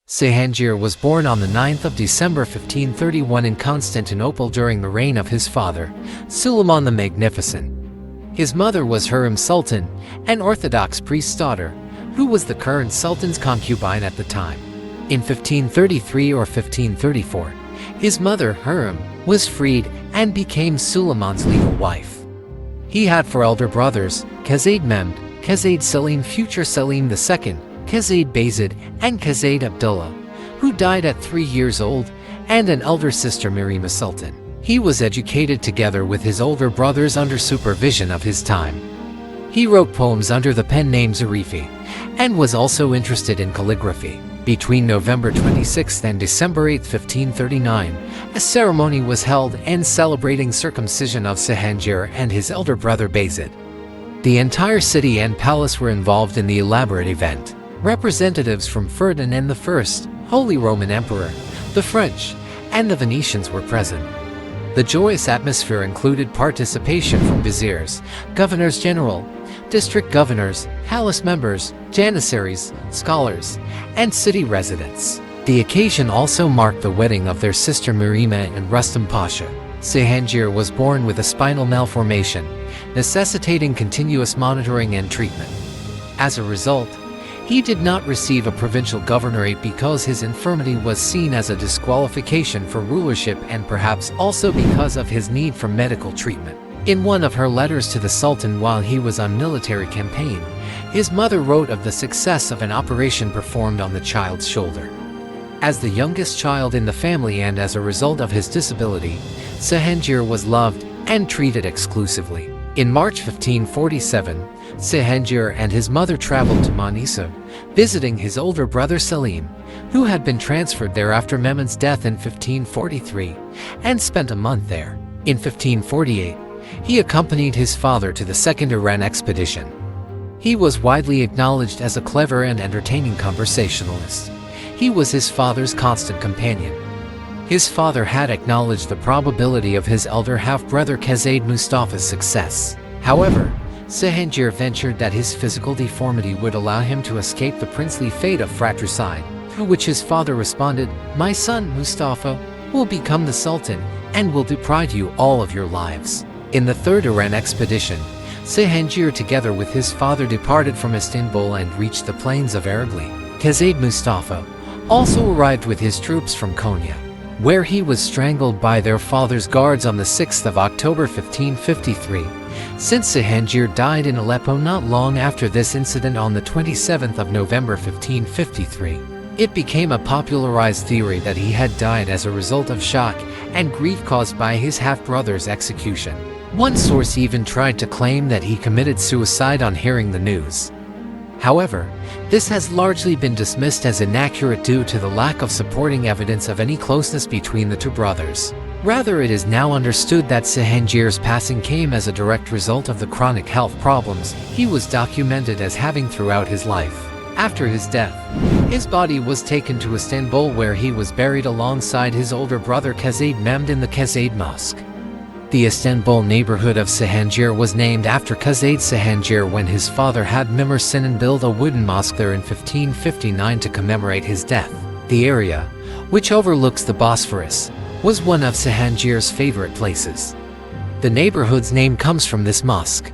Cihangir was born on the 9th of December 1531 in Constantinople during the reign of his father, Suleiman the Magnificent. His mother was Hürrem Sultan, an Orthodox priest's daughter, who was the current sultan's concubine at the time. In 1533 or 1534, his mother Hürrem was freed and became Suleiman's legal wife. He had 4 elder brothers, Qazade Mehmed, Qazade Selim, future Selim II, Qazade Bayezid, and Qazade Abdullah, who died at 3 years old, and an elder sister Miriam Sultan. He was educated together with his older brothers under supervision of his time. He wrote poems under the pen name Zarifi, and was also interested in calligraphy. Between November 26 and December 8, 1539, a ceremony was held in celebrating circumcision of Cihangir and his elder brother Bayezid. The entire city and palace were involved in the elaborate event. Representatives from Ferdinand I, Holy Roman Emperor, the French, and the Venetians were present. The joyous atmosphere included participation from viziers, governors general, district governors, palace members, janissaries, scholars, and city residents. The occasion also marked the wedding of their sister Miriam and Rustam Pasha. Cihangir was born with a spinal malformation, necessitating continuous monitoring and treatment. As a result, he did not receive a provincial governorate because his infirmity was seen as a disqualification for rulership and perhaps also because of his need for medical treatment. In one of her letters to the Sultan while he was on military campaign, his mother wrote of the success of an operation performed on the child's shoulder. As the youngest child in the family and as a result of his disability, Cihangir was loved and treated exclusively. In March 1547, Cihangir and his mother traveled to Manisa, visiting his older brother Selim, who had been transferred there after Mehmed's death in 1543, and spent a month there. In 1548, he accompanied his father to the Second Iran expedition. He was widely acknowledged as a clever and entertaining conversationalist. He was his father's constant companion. His father had acknowledged the probability of his elder half-brother Qazade Mustafa's success. However, Cihangir ventured that his physical deformity would allow him to escape the princely fate of fratricide, to which his father responded, "My son, Mustafa, will become the Sultan and will deprive you all of your lives." In the Third Iran expedition, Cihangir together with his father departed from Istanbul and reached the plains of Aragli. Qazade Mustafa also arrived with his troops from Konya, where he was strangled by their father's guards on the 6th of October 1553. Since Cihangir died in Aleppo not long after this incident on the 27th of November 1553, it became a popularized theory that he had died as a result of shock and grief caused by his half-brother's execution. One source even tried to claim that he committed suicide on hearing the news. However, this has largely been dismissed as inaccurate due to the lack of supporting evidence of any closeness between the two brothers. Rather, it is now understood that Cihangir's passing came as a direct result of the chronic health problems he was documented as having throughout his life. After his death, his body was taken to Istanbul where he was buried alongside his older brother Qazade Mehmed in the Qazade Mosque. The Istanbul neighborhood of Cihangir was named after Qazade Cihangir when his father had Mimar Sinan build a wooden mosque there in 1559 to commemorate his death. The area, which overlooks the Bosphorus, was one of Cihangir's favorite places. The neighborhood's name comes from this mosque.